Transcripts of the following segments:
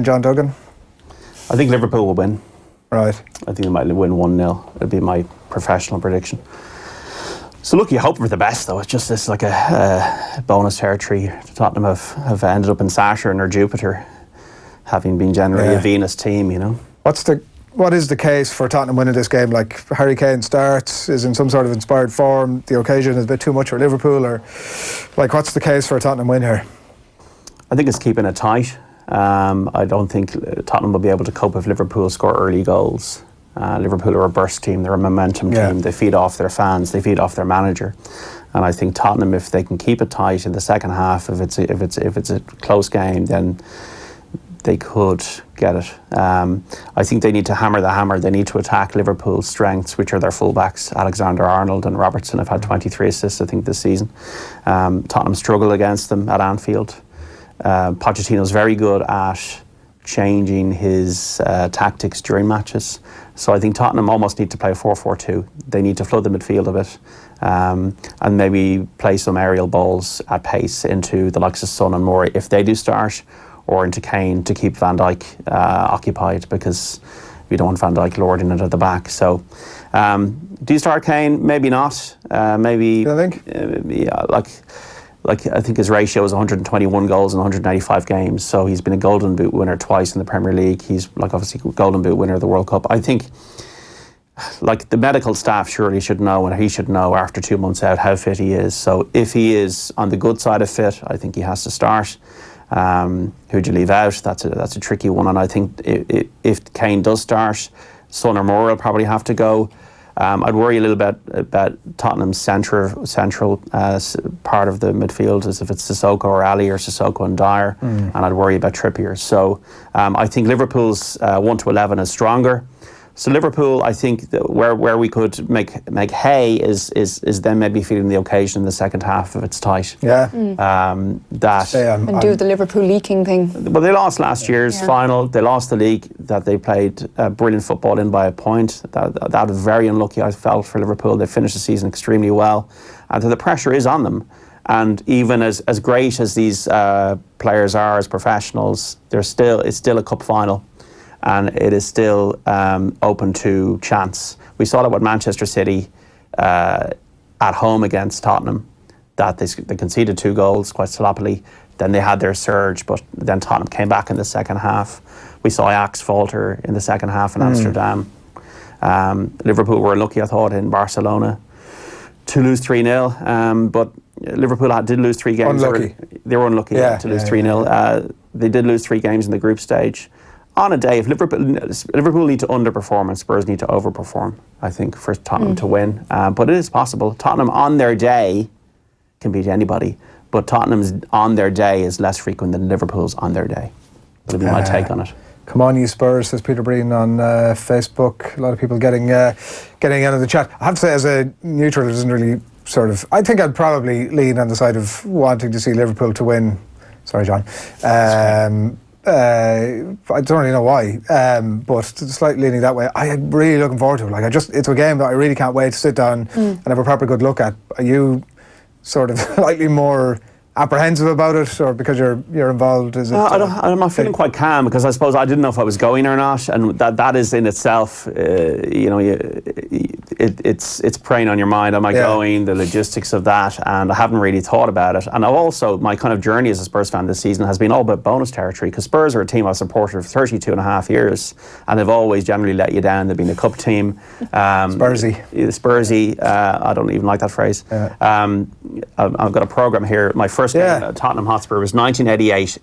John Duggan? I think Liverpool will win. Right. I think they might win 1-0. It'd be my professional prediction. So look, you hope for the best though. It's just this like a bonus territory. Tottenham have ended up in Saturn or Jupiter, having been generally a Venus team, you know. What is the case for Tottenham winning this game? Like, Harry Kane starts, is in some sort of inspired form, the occasion is a bit too much for Liverpool, or like, what's the case for a Tottenham win here? I think it's keeping it tight. I don't think Tottenham will be able to cope if Liverpool score early goals. Liverpool are a burst team, they're a momentum team. They feed off their fans, they feed off their manager. And I think Tottenham, if they can keep it tight in the second half, if it's a close game, then they could get it. I think they need to hammer the hammer. They need to attack Liverpool's strengths, which are their fullbacks. Alexander-Arnold and Robertson have had 23 assists, I think, this season. Tottenham struggle against them at Anfield. Pochettino's very good at changing his tactics during matches. So I think Tottenham almost need to play 4-4-2. They need to flood the midfield a bit and maybe play some aerial balls at pace into the likes of Son and Moore if they do start, or into Kane to keep Van Dijk occupied, because we don't want Van Dijk lording it at the back. So do you start Kane? Maybe not. Maybe. Do you think? Yeah, like I think his ratio is 121 goals in 195 games. So he's been a Golden Boot winner twice in the Premier League. He's like obviously Golden Boot winner of the World Cup. I think like the medical staff surely should know, and he should know after 2 months out how fit he is. So if he is on the good side of fit, I think he has to start. Who'd you leave out? That's a tricky one. And I think if Kane does start, Son or Moore will probably have to go. I'd worry a little bit about Tottenham's central part of the midfield, as if it's Sissoko or Ali, or Sissoko and Dyer, and I'd worry about Trippier. So I think Liverpool's 1-11 is stronger. So Liverpool, I think where we could make hay is then maybe feeling the occasion in the second half if it's tight. Yeah. And do the Liverpool leaking thing. Well, they lost last year's final. They lost the league that they played brilliant football in by a point. That was very unlucky, I felt, for Liverpool. They finished the season extremely well. And the pressure is on them. And even as great as these players are as professionals, it's still a cup final. And it is still open to chance. We saw that with Manchester City at home against Tottenham, that they conceded 2 goals quite sloppily. Then they had their surge, but then Tottenham came back in the second half. We saw Ajax falter in the second half in Amsterdam. Liverpool were lucky, I thought, in Barcelona to lose 3-0. But Liverpool did lose 3 games. Unlucky. They were unlucky to lose 3-0. They did lose 3 games in the group stage. On a day, if Liverpool need to underperform and Spurs need to overperform, I think, for Tottenham to win. But it is possible. Tottenham on their day can beat anybody, but Tottenham's on their day is less frequent than Liverpool's on their day. That'll be my take on it. Come on, you Spurs, says Peter Breen on Facebook. A lot of people getting out of the chat. I have to say, as a neutral, it doesn't really sort of... I think I'd probably lean on the side of wanting to see Liverpool to win. Sorry, John. I don't really know why, but slightly leaning that way. I'm really looking forward to it. Like, it's a game that I really can't wait to sit down and have a proper good look at. Are you sort of slightly more apprehensive about it, or because you're involved? Is it? I'm not feeling quite calm, because I suppose I didn't know if I was going or not, and that is in itself, it's preying on your mind. Am I going? The logistics of that, and I haven't really thought about it. And my kind of journey as a Spurs fan this season has been all about bonus territory, because Spurs are a team I've supported for 32 and a half years, and they've always generally let you down. They've been a cup team. Spursy. I don't even like that phrase. I've got a programme here. My first game at Tottenham Hotspur was 1988,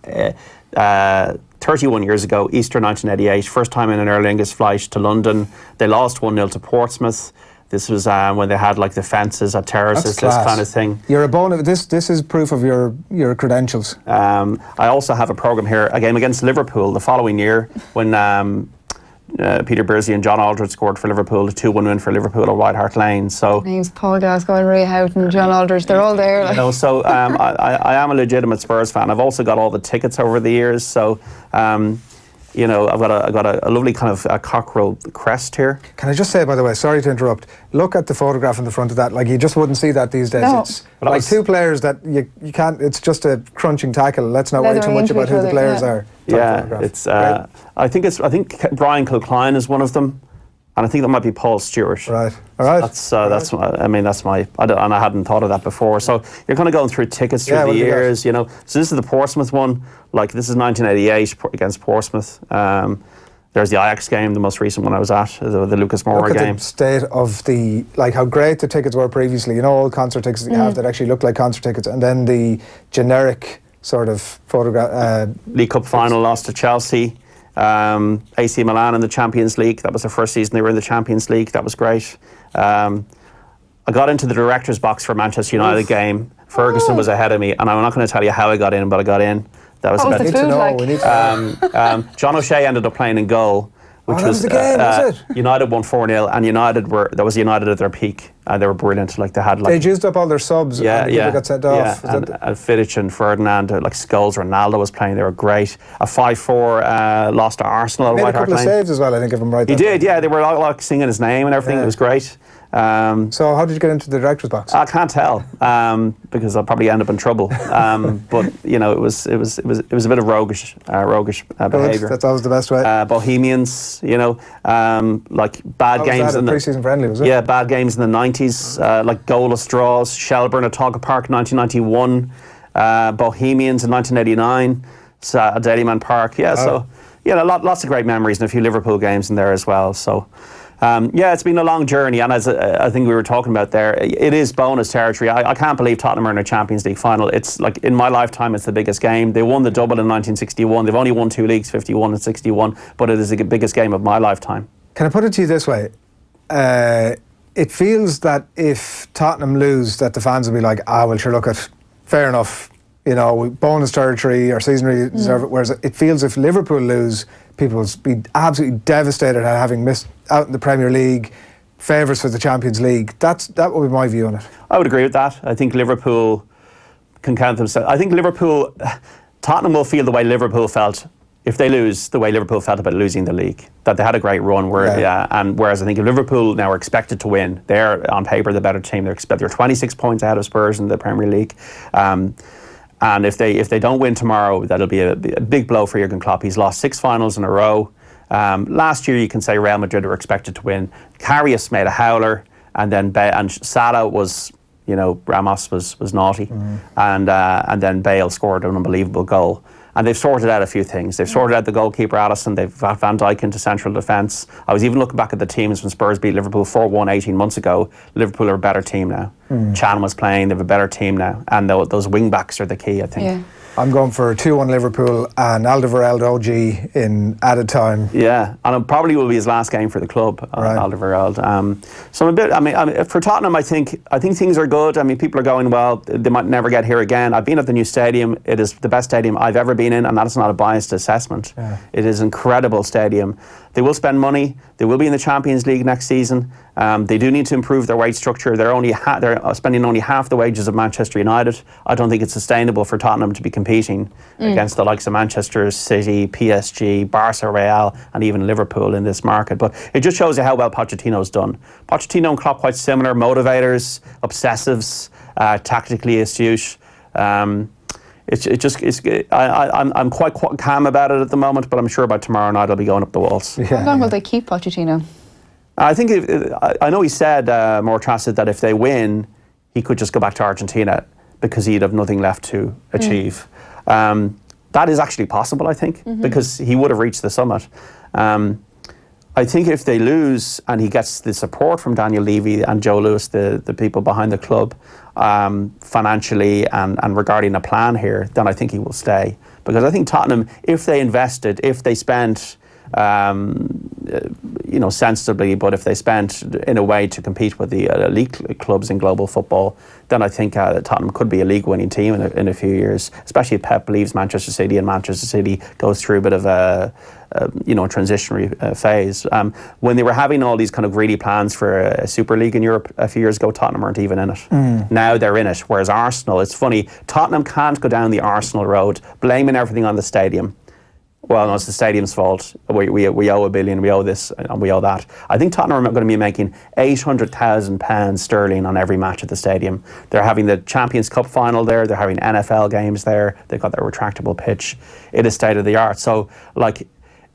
31 years ago, Easter 1988, first time in an Aer Lingus flight to London. They lost 1-0 to Portsmouth. This was when they had like the fences at terraces, this kind of thing. You're a bone. This is proof of your credentials. I also have a programme here, a game against Liverpool the following year, when Peter Beardsley and John Aldred scored for Liverpool, a 2-1 win for Liverpool at White Hart Lane. So names Paul Gascoigne, Ray Houghton, John Aldred, they're all there. Like. So I am a legitimate Spurs fan. I've also got all the tickets over the years. So I've got a lovely kind of a cockerel crest here. Can I just say, by the way, sorry to interrupt, look at the photograph in the front of that. Like, you just wouldn't see that these days. No. It's like 2 players that you can't, it's just a crunching tackle. Let's not worry too much about who the players are. photograph. It's. I think Brian Kilcline is one of them, and I think that might be Paul Stewart. Right. All right. That's. I mean, that's my. And I hadn't thought of that before. So you're kind of going through tickets through the years, you know. So this is the Portsmouth one. Like this is 1988 against Portsmouth. There's the Ajax game, the most recent one I was at, the Lucas Moura game. Look at the state of how great the tickets were previously. You know, all concert tickets that you have that actually look like concert tickets, and then the generic sort of photograph. League Cup final loss to Chelsea. AC Milan in the Champions League. That was their first season they were in the Champions League. That was great. I got into the director's box for Manchester United game. Ferguson was ahead of me, and I'm not going to tell you how I got in, but I got in. That was what was the food like? John O'Shea ended up playing in goal, which was the game, was it? United won 4-0, and that was United at their peak. They were brilliant. Like they'd used up all their subs. And people got sent off. And Vidic and Ferdinand, like Scholes, Ronaldo was playing. They were great. A 5-4 loss to Arsenal at White Hart Lane. Made a couple of saves as well, I think, if I'm right. He did, yeah. They were like singing his name and everything. It was great. So how did you get into the director's box? I can't tell because I'll probably end up in trouble. But you know, it was a bit of roguish behaviour. That's always the best way. Bohemians, you know, like bad games in the pre-season friendly, was it? Yeah, bad games in the 90s, like goalless draws. Shelburne at Togga Park, 1991. Bohemians in 1989. At Daleyman Park. Yeah, so yeah, lots of great memories and a few Liverpool games in there as well. So. It's been a long journey, and as I think we were talking about there, it is bonus territory. I can't believe Tottenham are in a Champions League final. It's like, in my lifetime, it's the biggest game. They won the double in 1961. They've only won 2 leagues, 51 and 61, but it is the biggest game of my lifetime. Can I put it to you this way? It feels that if Tottenham lose, that the fans will be like, well, sure, look at, fair enough, you know, bonus territory, our season really deserve it. Whereas it feels if Liverpool lose, people will be absolutely devastated at having missed out in the Premier League, favourites for the Champions League. That would be my view on it. I would agree with that. I think Liverpool can count themselves. I think Tottenham will feel the way Liverpool felt if they lose, the way Liverpool felt about losing the league. That they had a great run, and whereas I think if Liverpool now are expected to win, they're on paper the better team. They're 26 points ahead of Spurs in the Premier League. And if they don't win tomorrow, that'll be a big blow for Jurgen Klopp. He's lost 6 finals in a row. Last year, you can say Real Madrid were expected to win. Karius made a howler, and then Salah was, you know, Ramos was naughty, and then Bale scored an unbelievable goal. And they've sorted out a few things. They've sorted out the goalkeeper, Alisson. They've got Van Dijk into central defence. I was even looking back at the teams when Spurs beat Liverpool 4-1 18 months ago. Liverpool are a better team now. Chan was playing. They have a better team now. And those wing-backs are the key, I think. Yeah. I'm going for 2-1 Liverpool and Alderweireld OG in added time. Yeah, and it probably will be his last game for the club, Alderweireld. So I'm a bit. I mean, for Tottenham, I think things are good. I mean, people are going, well, they might never get here again. I've been at the new stadium. It is the best stadium I've ever been in, and that is not a biased assessment. Yeah. It is an incredible stadium. They will spend money. They will be in the Champions League next season. They do need to improve their wage structure. They're spending only half the wages of Manchester United. I don't think it's sustainable for Tottenham to be competing against the likes of Manchester City, PSG, Barca, Real, and even Liverpool in this market. But it just shows you how well Pochettino's done. Pochettino and Klopp quite similar, motivators, obsessives, tactically astute. I'm quite calm about it at the moment, but I'm sure by tomorrow night I'll be going up the walls. Yeah. How long will they keep Pochettino? I think I know he said more trusted that if they win, he could just go back to Argentina because he'd have nothing left to achieve. That is actually possible, I think, because he would have reached the summit. I think if they lose and he gets the support from Daniel Levy and Joe Lewis, the people behind the club, financially and regarding a plan here, then I think he will stay. Because I think Tottenham, if they invested, if they spent sensibly, but if they spent in a way to compete with the elite clubs in global football, then I think Tottenham could be a league-winning team in a few years, especially if Pep leaves Manchester City and Manchester City goes through a bit of a transitionary phase. When they were having all these kind of greedy plans for a Super League in Europe a few years ago, Tottenham weren't even in it. Now they're in it, whereas Arsenal, it's funny, Tottenham can't go down the Arsenal road, blaming everything on the stadium. well, no, it's the stadium's fault. We owe $1 billion, we owe this, and we owe that. I think Tottenham are going to be making £800,000 sterling on every match at the stadium. They're having the Champions Cup final there. They're having NFL games there. They've got their retractable pitch. It is state of the art. So, like,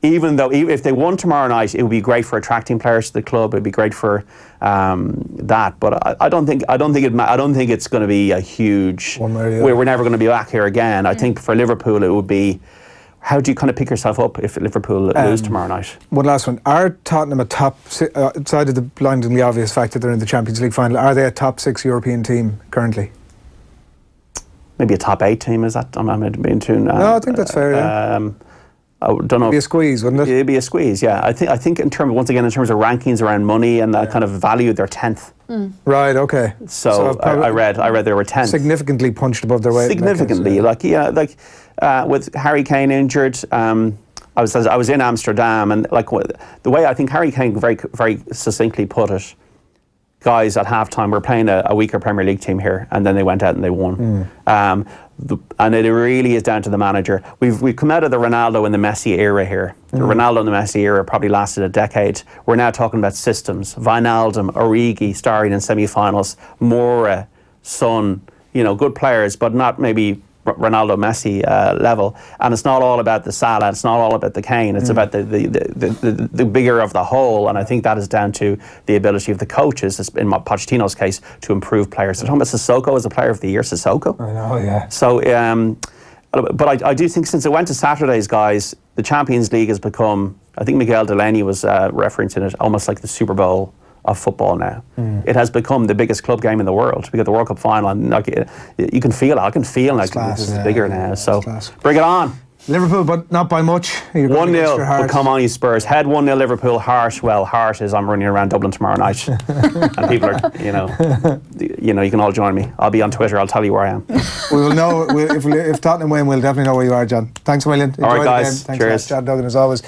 even if they won tomorrow night, it would be great for attracting players to the club. It'd be great for that. But I don't think it's going to be a huge. We're never going to be back here again. I think for Liverpool, it would be. How do you kind of pick yourself up if Liverpool lose tomorrow night? One last one. Are Tottenham a top, outside of the blindingly obvious fact that they're in the Champions League final, are they a top 6 European team currently? Maybe a top 8 team, is that? I'm being too... no, I think that's fair, yeah. I don't know. It'd be a squeeze, wouldn't it? It'd be a squeeze, yeah. I think in terms of rankings around money and that kind of value, they're 10th. Right, okay. So I read they were 10th. Significantly punched above their weight. Significantly, with Harry Kane injured, I was in Amsterdam, and the way I think Harry Kane very very succinctly put it, guys, at halftime we're playing a weaker Premier League team here, and then they went out and they won. And it really is down to the manager. We've come out of the Ronaldo and the Messi era here. The Ronaldo and the Messi era probably lasted a decade. We're now talking about systems. Wijnaldum, Origi starring in semi-finals, Moura, Son, good players, but not maybe Ronaldo, Messi level. And it's not all about the Salah, it's not all about the Kane, it's about the bigger of the whole. And I think that is down to the ability of the coaches, in Pochettino's case, to improve players. They're talking about Sissoko as the player of the year, Sissoko. I know, yeah. So, but I do think since it went to Saturdays, guys, the Champions League has become, I think Miguel Delaney was referencing it, almost like the Super Bowl of football now. It has become the biggest club game in the world. We got the World Cup final, and you can feel it. I can feel like this is bigger now. So bring it on. Liverpool, but not by much. 1-0, but come on, you Spurs. Head 1-0 Liverpool. Heart, well, heart is I'm running around Dublin tomorrow night, and people are, you can all join me. I'll be on Twitter. I'll tell you where I am. We will know if Tottenham win. We'll definitely know where you are, John. Thanks a million. All right, guys. Thanks, cheers. John Duggan, as always.